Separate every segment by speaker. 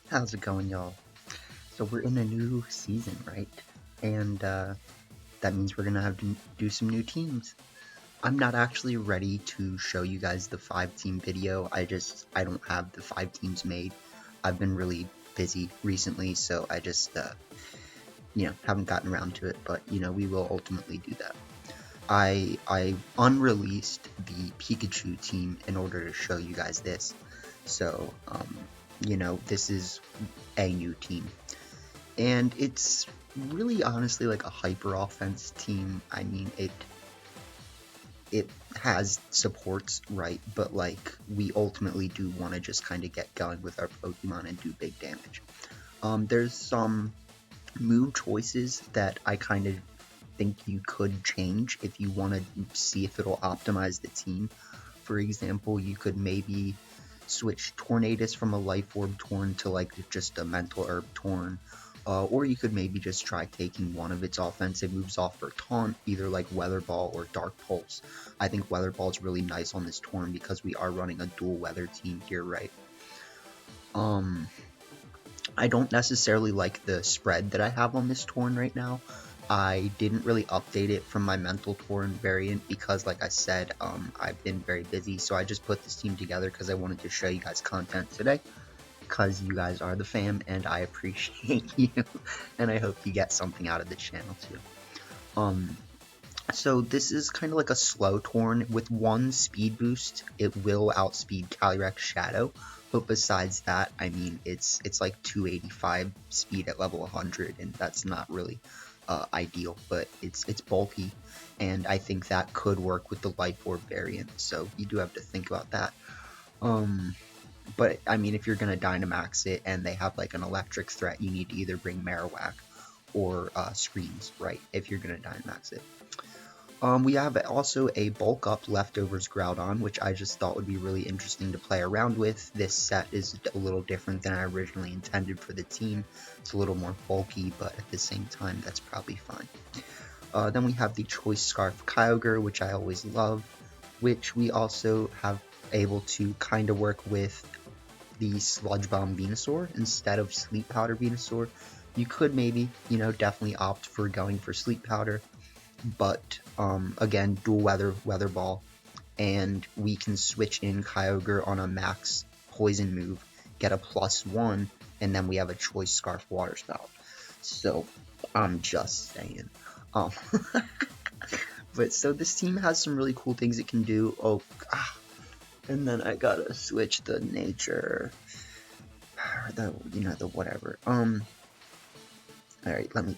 Speaker 1: How's it going, y'all? So we're in a new season, right? And that means we're gonna have to do some new teams. I'm not actually ready to show you guys the 5-team video. I don't have the 5 teams made. I've been really busy recently, so I just haven't gotten around to it. But we will ultimately do that. I unreleased the Pikachu team in order to show you guys this. So this is a new team. And it's really honestly like a hyper offense team. I mean, it has supports, right? But like we ultimately do want to just kind of get going with our Pokemon and do big damage. There's some move choices that I kind of think you could change if you want to see if it'll optimize the team. For example, you could maybe switch Tornadus from a Life Orb Torn to like just a Mental Herb Torn. Or you could maybe just try taking one of its offensive moves off for Taunt, either like Weather Ball or Dark Pulse. I think Weather Ball is really nice on this Torn because we are running a dual weather team here, right? I don't necessarily like the spread that I have on this Torn right now. I didn't really update it from my Mental Torn variant because, like I said, I've been very busy, so I just put this team together because I wanted to show you guys content today. Because you guys are the fam, and I appreciate you, and I hope you get something out of the channel too. So this is kind of like a slow Torn. With one speed boost, it will outspeed Calyrex Shadow, but besides that, I mean, it's like 285 speed at level 100, and that's not really ideal, but it's bulky, and I think that could work with the Life Orb variant, so you do have to think about that. But, I mean, if you're going to Dynamax it and they have, like, an electric threat, you need to either bring Marowak or Screams, right, if you're going to Dynamax it. We have also a Bulk Up Leftovers Groudon, which I just thought would be really interesting to play around with. This set is a little different than I originally intended for the team. It's a little more bulky, but at the same time, that's probably fine. Then we have the Choice Scarf Kyogre, which I always love, which we also have able to kind of work with the Sludge Bomb Venusaur instead of Sleep Powder Venusaur. You could maybe, definitely opt for going for Sleep Powder, but again, dual Weather Ball, and we can switch in Kyogre on a max poison move, get a +1, and then we have a Choice Scarf Water Spout. So, I'm just saying. But so this team has some really cool things it can do. And then I gotta switch the nature, the whatever. Alright, let me.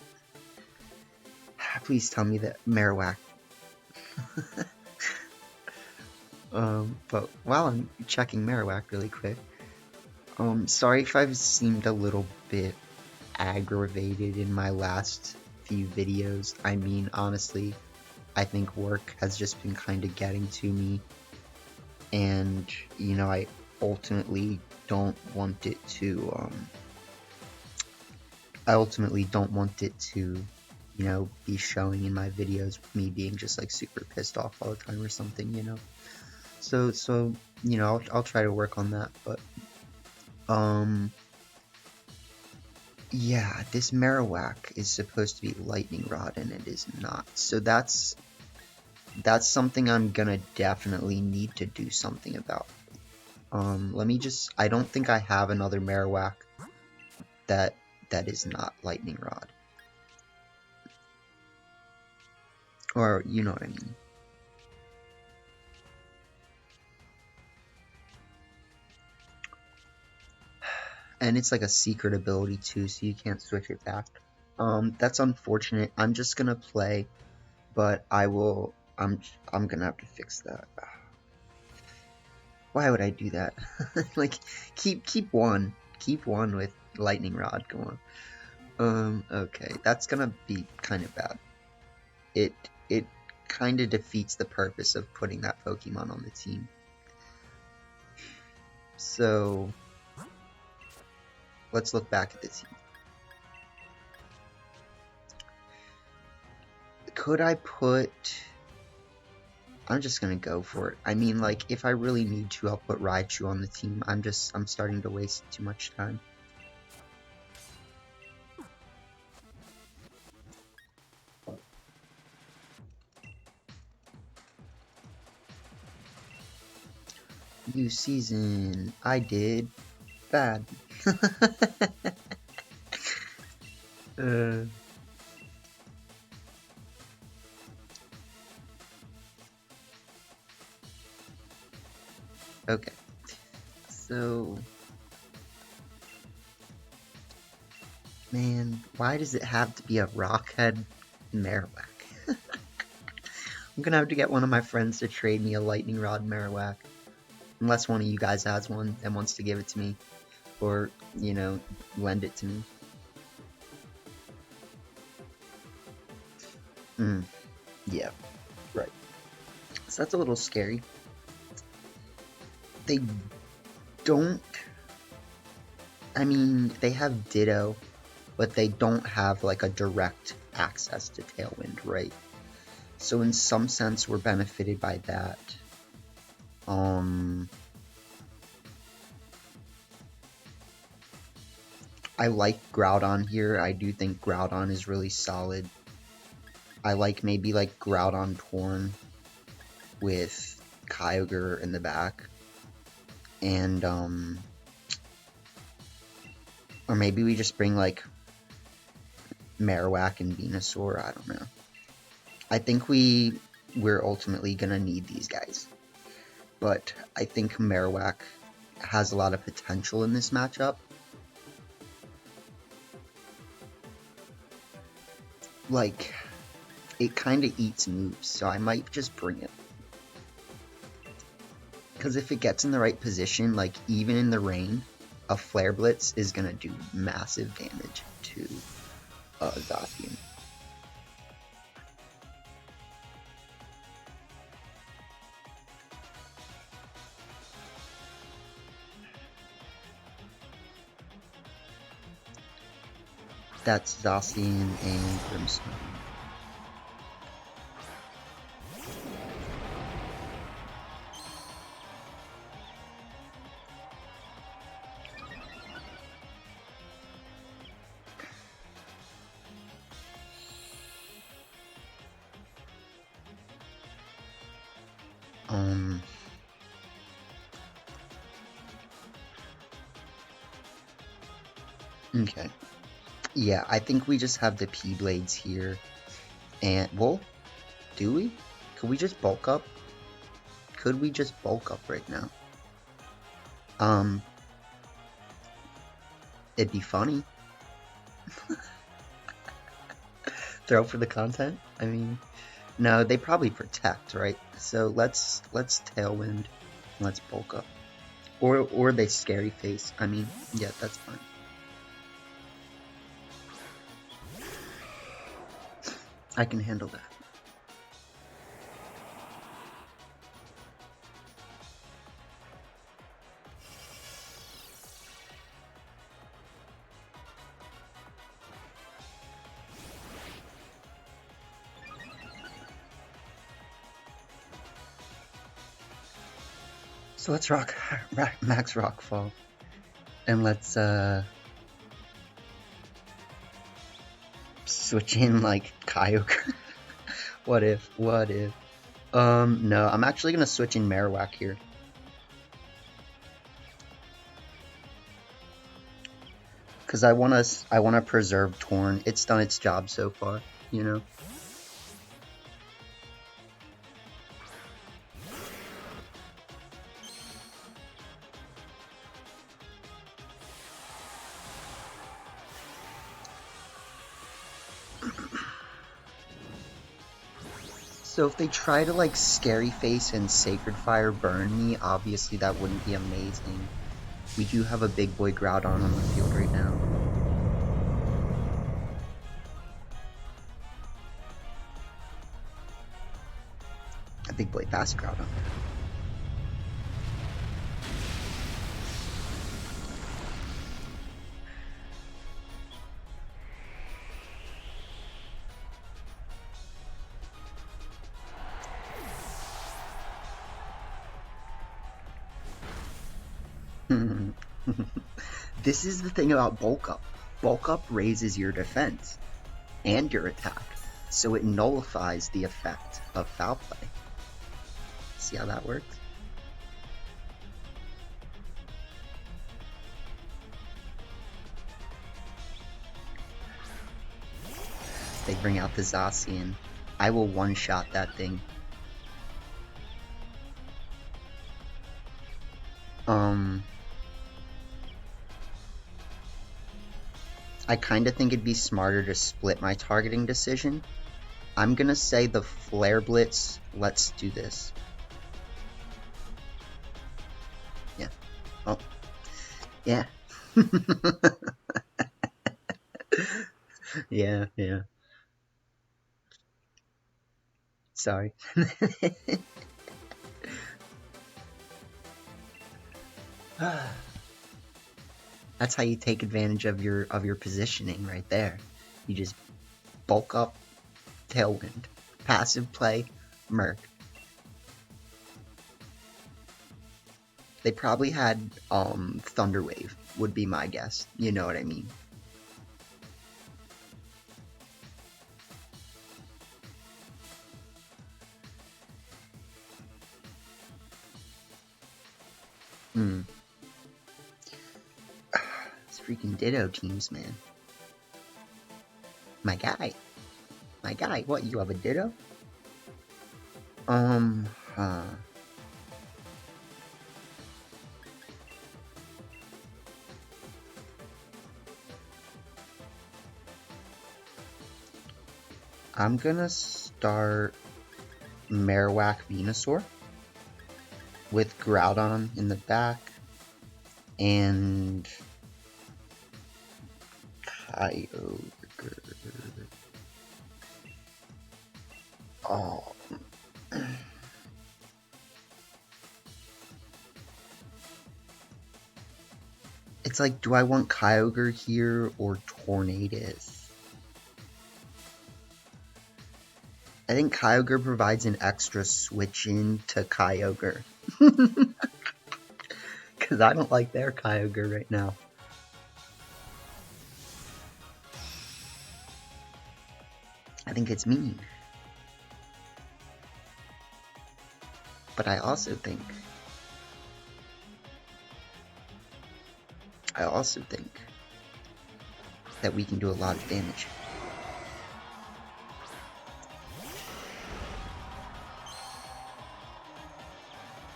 Speaker 1: Please tell me that Marowak. But while I'm checking Marowak really quick, sorry if I've seemed a little bit aggravated in my last few videos. I mean, honestly, I think work has just been kind of getting to me, and I ultimately don't want it to be showing in my videos with me being just like super pissed off all the time or something, so I'll try to work on that. But yeah, this Marowak is supposed to be Lightning Rod and it is not, so that's something I'm gonna definitely need to do something about. I don't think I have another Marowak that is not Lightning Rod. Or, you know what I mean. And it's like a secret ability too, so you can't switch it back. That's unfortunate. I'm just gonna play, but I'm gonna have to fix that. Why would I do that? Like, keep one with Lightning Rod. Come on. Okay, that's gonna be kind of bad. It kind of defeats the purpose of putting that Pokemon on the team. So let's look back at the team. Could I put... I'm just gonna go for it. I mean, like, if I really need to, I'll put Raichu on the team. I'm starting to waste too much time. New season. I did bad. uh, okay. So, man, why does it have to be a Rockhead Marowak? I'm gonna have to get one of my friends to trade me a Lightning Rod Marowak. Unless one of you guys has one and wants to give it to me. Or, you know, lend it to me. Yeah, right. So that's a little scary. They don't... I mean, they have Ditto, but they don't have, like, a direct access to Tailwind, right? So in some sense, we're benefited by that. I like Groudon here. I do think Groudon is really solid. I like maybe like Groudon Torn with Kyogre in the back. And, or maybe we just bring like Marowak and Venusaur. I don't know. I think we're ultimately gonna need these guys. But I think Marowak has a lot of potential in this matchup. Like, it kind of eats moves, so I might just bring it. Because if it gets in the right position, like, even in the rain, a Flare Blitz is going to do massive damage to Zacian. That's Zacian and Brimstone. Okay. Yeah, I think we just have the P-Blades here. And, well, do we? Could we just bulk up? Could we just bulk up right now? It'd be funny. Throw for the content? I mean, no, they probably protect, right? So let's Tailwind. Let's bulk up. Or they Scary Face. I mean, yeah, that's fine. I can handle that. So let's Max Rockfall. And let's switch in like Kyogre. What if? No, I'm actually gonna switch in Marowak here. Cause I wanna preserve Torn. It's done its job so far, you know? So if they try to like Scary Face and Sacred Fire burn me, obviously that wouldn't be amazing. We do have a big boy Groudon on the field right now. A big boy fast Groudon. This is the thing about Bulk Up. Bulk Up raises your defense and your attack, so it nullifies the effect of Foul Play. See how that works? They bring out the Zacian. I will one-shot that thing. I kind of think it'd be smarter to split my targeting decision. I'm gonna say the Flare Blitz. Let's do this. Yeah. Oh. Yeah. Yeah, yeah. Sorry. That's how you take advantage of your positioning right there. You just bulk up, Tailwind, passive play, Merc. They probably had Thunder Wave would be my guess. You know what I mean? It's freaking Ditto teams, man. My guy. What, you have a Ditto? I'm gonna start Marowak Venusaur with Groudon in the back and Kyogre. Oh. It's like, do I want Kyogre here or Tornadus? I think Kyogre provides an extra switch in to Kyogre. Because I don't like their Kyogre right now. I think it's mean. But I also think that we can do a lot of damage.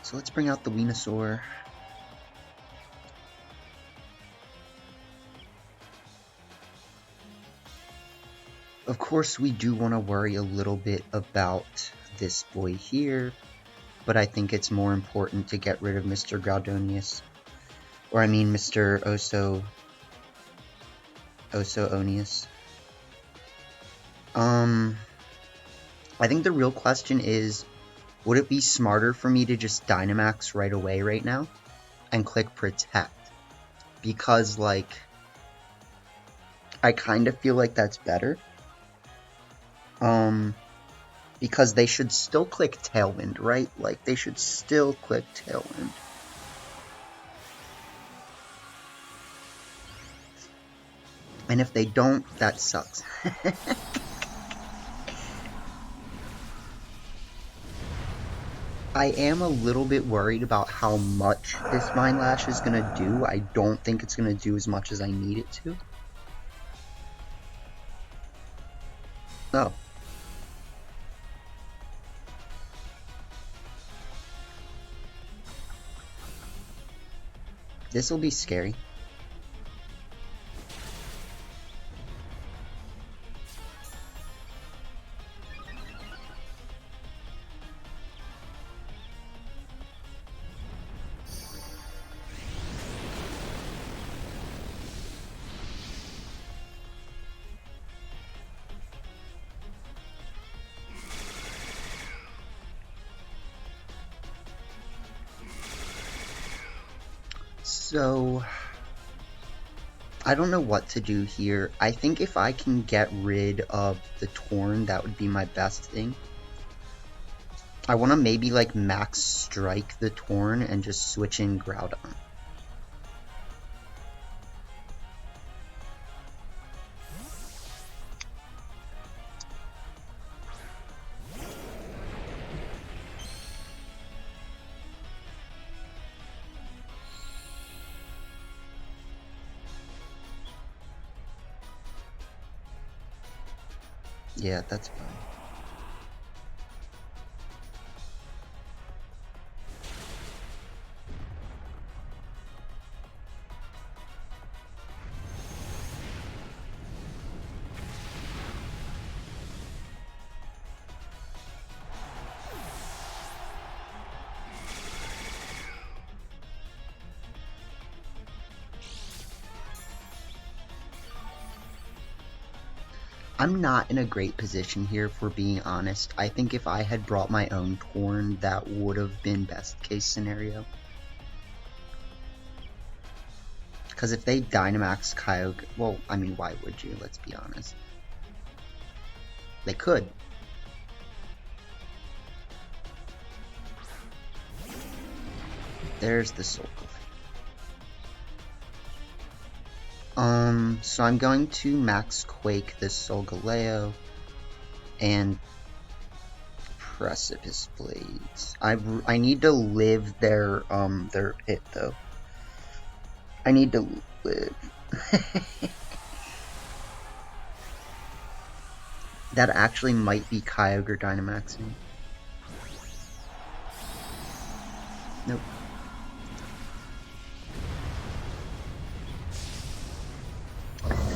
Speaker 1: So let's bring out the Venusaur. Of course, we do want to worry a little bit about this boy here, but I think it's more important to get rid of Mr. Groudonius. Or I mean Mr. Oso-Onius. I think the real question is, would it be smarter for me to just Dynamax right away right now and click Protect? Because, like, I kind of feel like that's better. Because they should still click Tailwind, right? Like, they should still click Tailwind. And if they don't, that sucks. I am a little bit worried about how much this Mind Lash is going to do. I don't think it's going to do as much as I need it to. Oh. This will be scary. So, I don't know what to do here. I think if I can get rid of the Torn, that would be my best thing. I want to maybe like max strike the Torn and just switch in Groudon. Yeah, that's fine. I'm not in a great position here, for being honest. I think if I had brought my own Torn, that would have been best case scenario. Because if they Dynamax Kyogre, well, I mean, why would you? Let's be honest. They could. There's the Soul Glade. So I'm going to Max Quake this Solgaleo and Precipice Blades. I need to live their hit though. I need to live. That actually might be Kyogre Dynamaxing. Nope.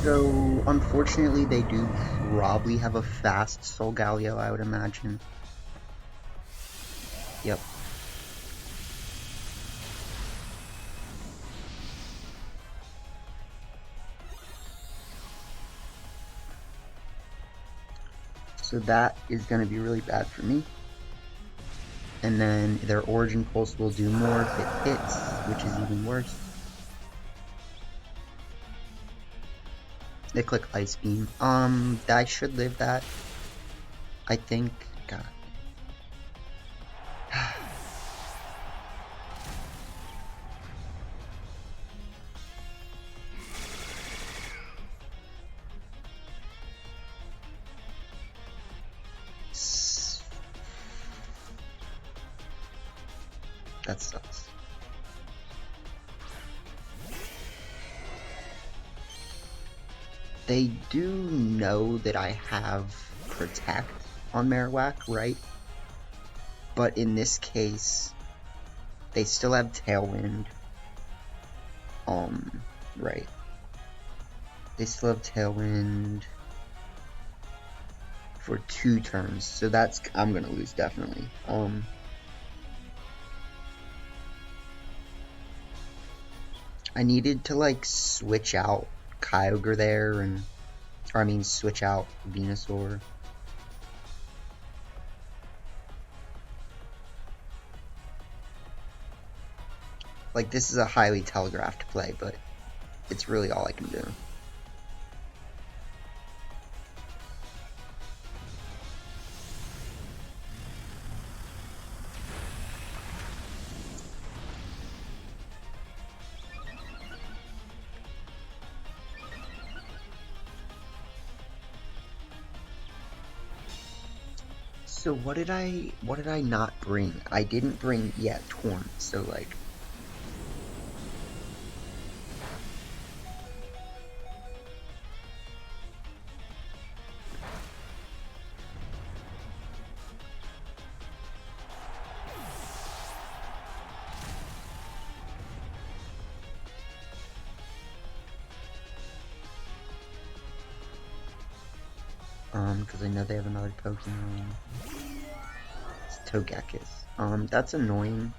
Speaker 1: So, unfortunately, they do probably have a fast Solgaleo, I would imagine. Yep. So that is going to be really bad for me. And then their Origin Pulse will do more if it hits, which is even worse. They click Ice Beam. I should live that. I think. God. That sucks. They do know that I have Protect on Marowak, right? But in this case, they still have Tailwind. Right. They still have Tailwind for 2 turns, so that's, I'm gonna lose definitely. I needed to like switch out Kyogre there, or I mean switch out Venusaur. Like, this is a highly telegraphed play, but it's really all I can do. So what did I not bring? I didn't bring yet Torn, so like because I know they have another Pokemon. It's Togekiss. That's annoying.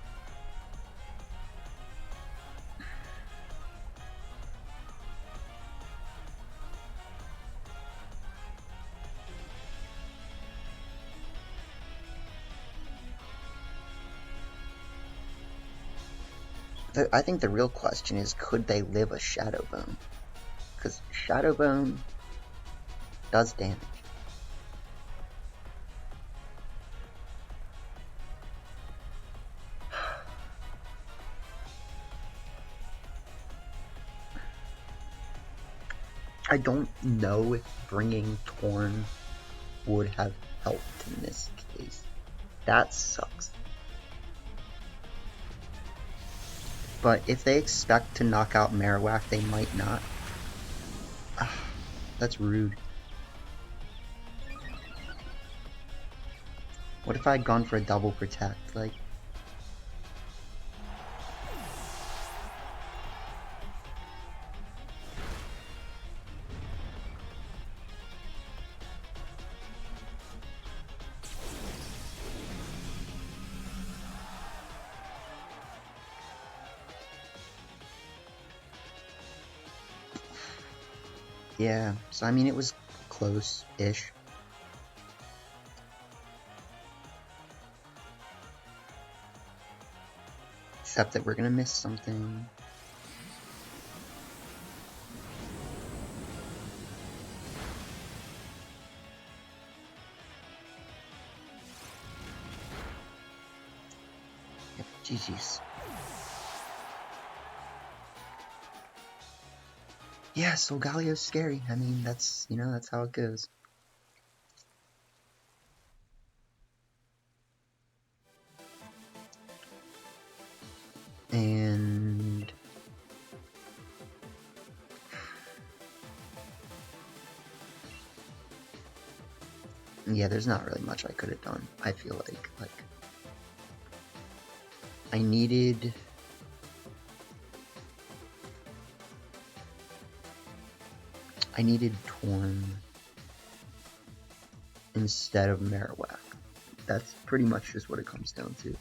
Speaker 1: I think the real question is, could they live a Shadow Bone? Because Shadow Bone does damage. I don't know if bringing Torn would have helped in this case. That sucks. But if they expect to knock out Marowak, they might not. That's rude. What if I had gone for a double protect? Like, yeah. So I mean, it was close-ish. Except that we're gonna miss something. Yep, GG's. Yeah, so Galio's scary. I mean, that's, you know, that's how it goes. And yeah, there's not really much I could have done. I feel like I needed Torn instead of Marowak. That's pretty much just what it comes down to.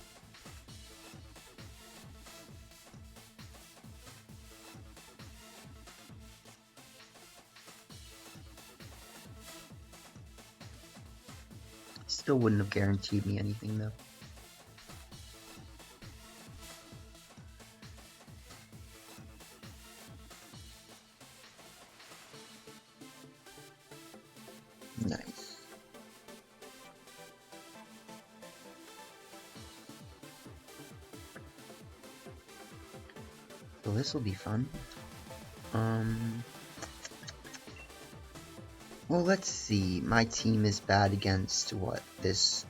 Speaker 1: Still wouldn't have guaranteed me anything though. Nice. So this will be fun. Well, let's see. My team is bad against what? This.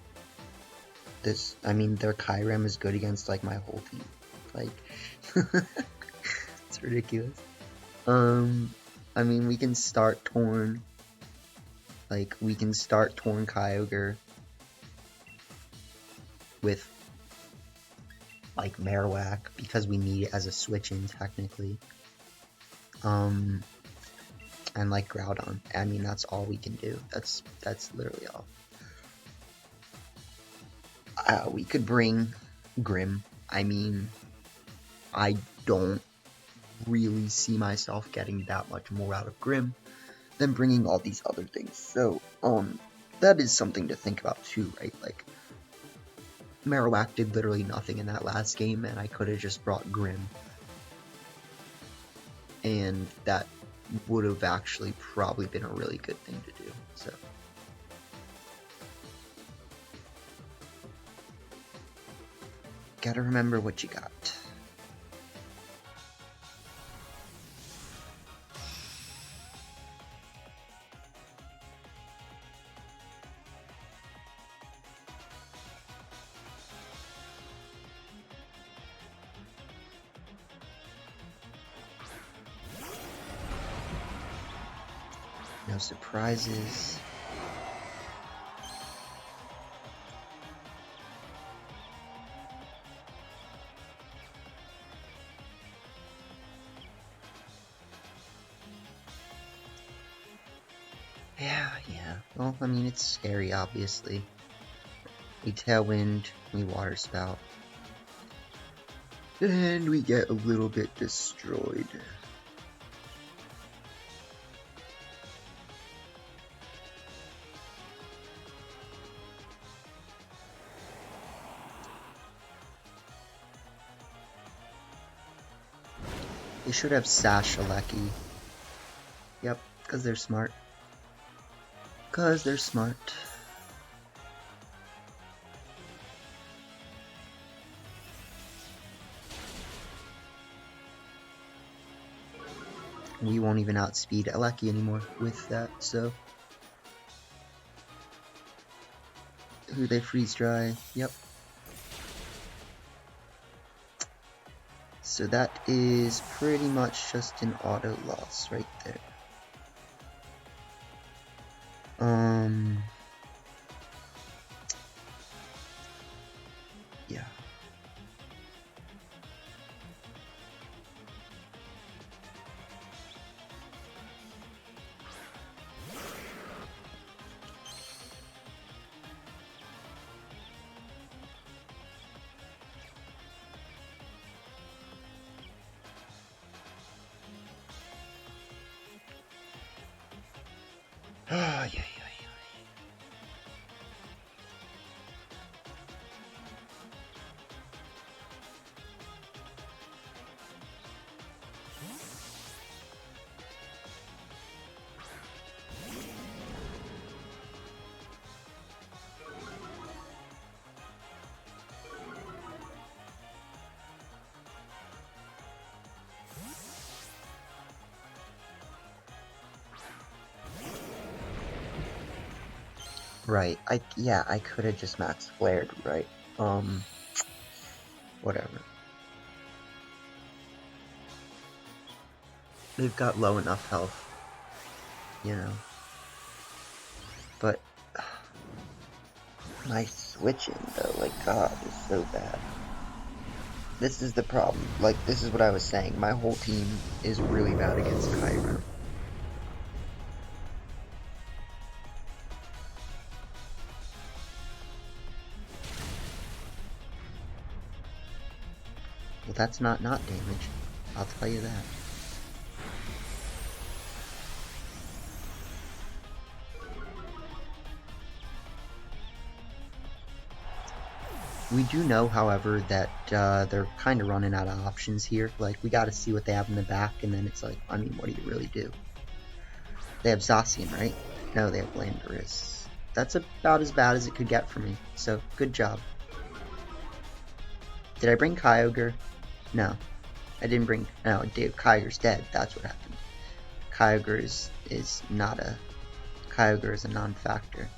Speaker 1: I mean, their Kyurem is good against like my whole team. Like, it's ridiculous. I mean, we can start Torn. Like, we can start Torn Kyogre with like Marowak because we need it as a switch in technically. And like Groudon. I mean, that's all we can do. That's literally all. We could bring Grim. I mean, I don't really see myself getting that much more out of Grim than bringing all these other things. So, that is something to think about too, right? Like, Marowak did literally nothing in that last game, and I could have just brought Grim. And that would have actually probably been a really good thing to do, so. Gotta remember what you got. No surprises. Yeah. Well, I mean, it's scary, obviously. We Tailwind, we Water Spout. And we get a little bit destroyed. They should have Sash Alecki. Yep, because they're smart. Because they're smart. We won't even outspeed Alecki anymore with that, so. Who they freeze dry? Yep. So that is pretty much just an auto loss right there. Yeah. Right, I could have just max flared, right? Whatever. They've got low enough health, you know. But my switching though, like God, is so bad. This is the problem. Like, this is what I was saying. My whole team is really bad against Kyogre. Well, that's not damage. I'll tell you that. We do know, however, that they're kind of running out of options here. Like, we gotta see what they have in the back, and then it's like, I mean, what do you really do? They have Zacian, right? No, they have Landorus. That's about as bad as it could get for me, so good job. Did I bring Kyogre? No. I didn't bring... No, Kyogre's dead. That's what happened. Kyogre is not a... Kyogre is a non-factor.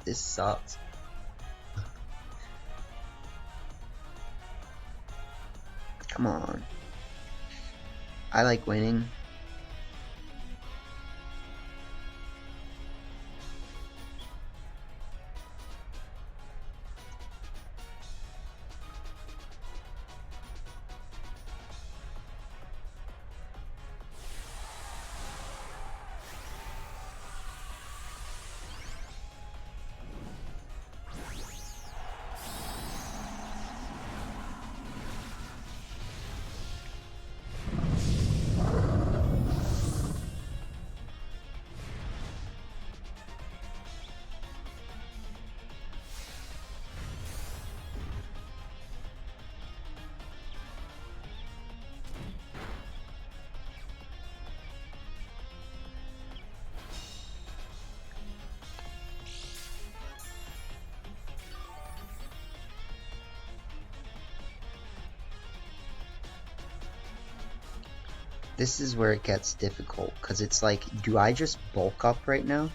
Speaker 1: This sucks. Come on. I like winning. This is where it gets difficult, because it's like, do I just bulk up right now?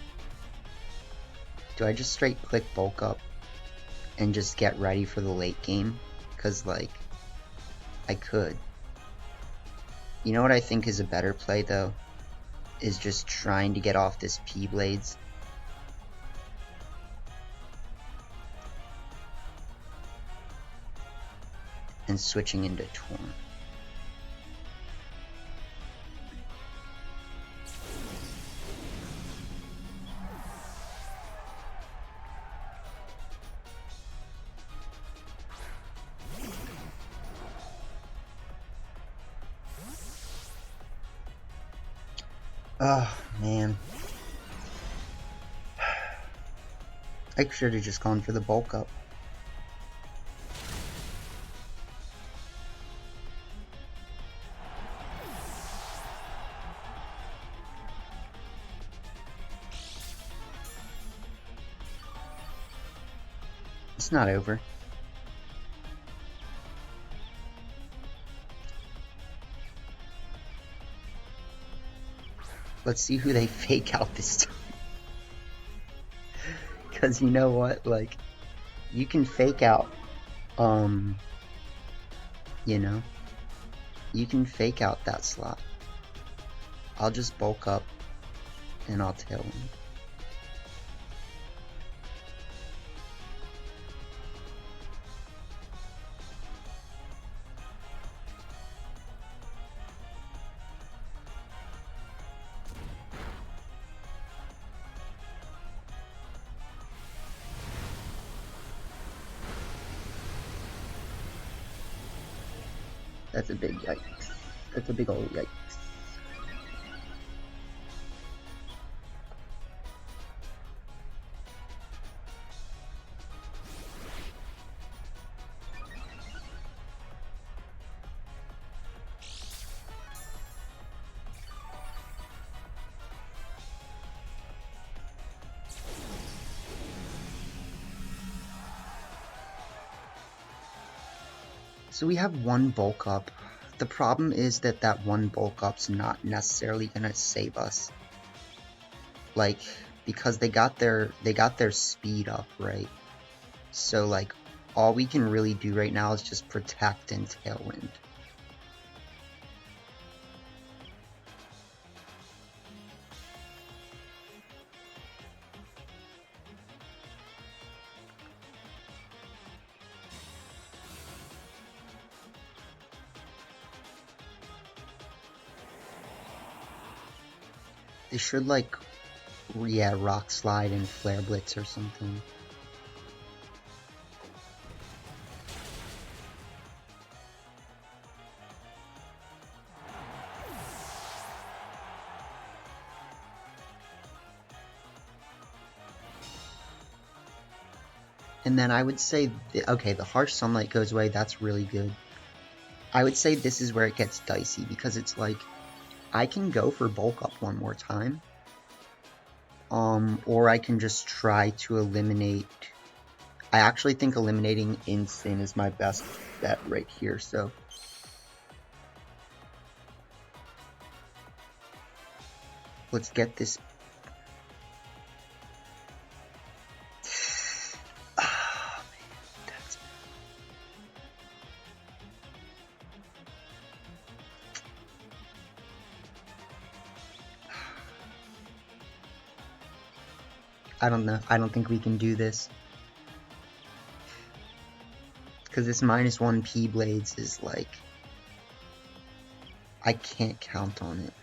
Speaker 1: Do I just straight click bulk up and just get ready for the late game? Because, like, I could. You know what I think is a better play, though? Is just trying to get off this P-Blades. And switching into Torn. Oh, man. I should have just gone for the bulk up. It's not over. Let's see who they fake out this time. Because you know what? Like, you can fake out, you know? You can fake out that slot. I'll just bulk up and I'll tail him. That's a big yikes. That's a big old yikes. So we have one bulk up. The problem is that that one bulk up's not necessarily gonna save us. Like, because they got their speed up, right? So like, all we can really do right now is just protect and Tailwind. They should like, yeah, Rock Slide and Flare Blitz or something. And then I would say, okay, the Harsh Sunlight goes away, that's really good. I would say this is where it gets dicey, because it's like, I can go for bulk up one more time. Or I can just try to eliminate... I actually think eliminating Insane is my best bet right here, so... Let's get this... Oh, man, that's... I don't know. I don't think we can do this. Because this -1 P-Blades is like... I can't count on it.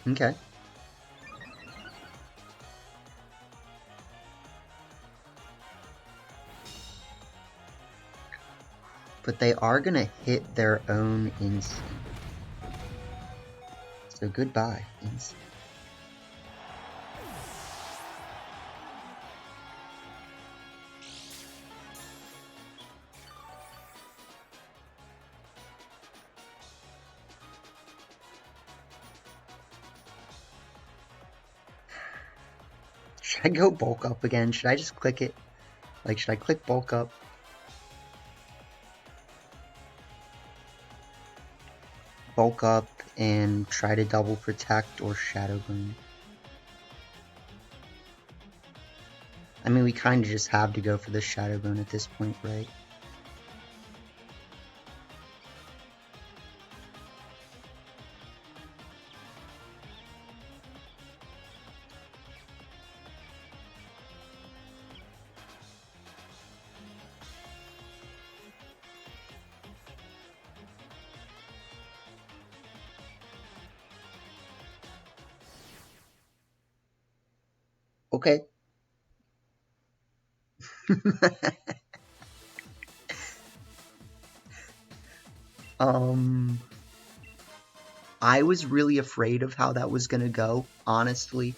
Speaker 1: Okay. But they are gonna hit their own Insane. So goodbye, Insane. Should I go bulk up again? Should I just click it? Like, should I click bulk up? Bulk up and try to double protect or Shadow Bone? I mean, we kind of just have to go for the Shadow Bone at this point, right? Okay. I was really afraid of how that was gonna go, honestly.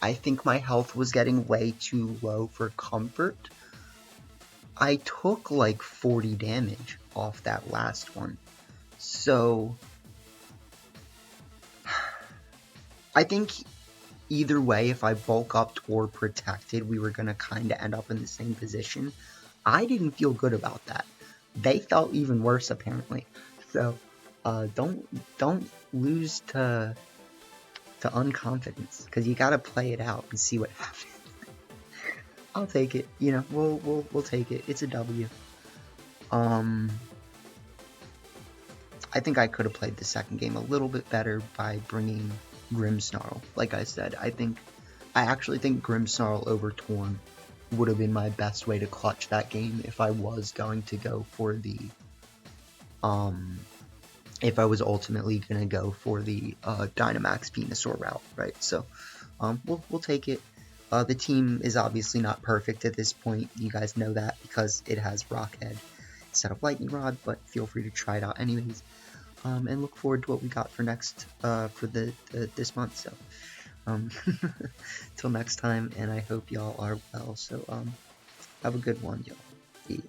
Speaker 1: I think my health was getting way too low for comfort. I took like 40 damage off that last one. So I think either way, if I bulk up or protected, we were gonna kind of end up in the same position. I didn't feel good about that. They felt even worse apparently. So don't lose to unconfidence, because you gotta play it out and see what happens. I'll take it. You know, we'll take it. It's a W. I think I could have played the second game a little bit better by bringing Grimmsnarl. Like I said, I actually think Grimmsnarl over Torn would have been my best way to clutch that game if I was going to go for the if I was ultimately gonna go for the Dynamax Venusaur route, right? So we'll take it. The team is obviously not perfect at this point. You guys know that because it has Rockhead instead of Lightning Rod, but feel free to try it out anyways. And look forward to what we got for next for this month. So till next time, and I hope y'all are well. So have a good one, y'all. See ya.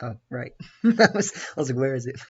Speaker 1: Oh, right. I was like, where is it?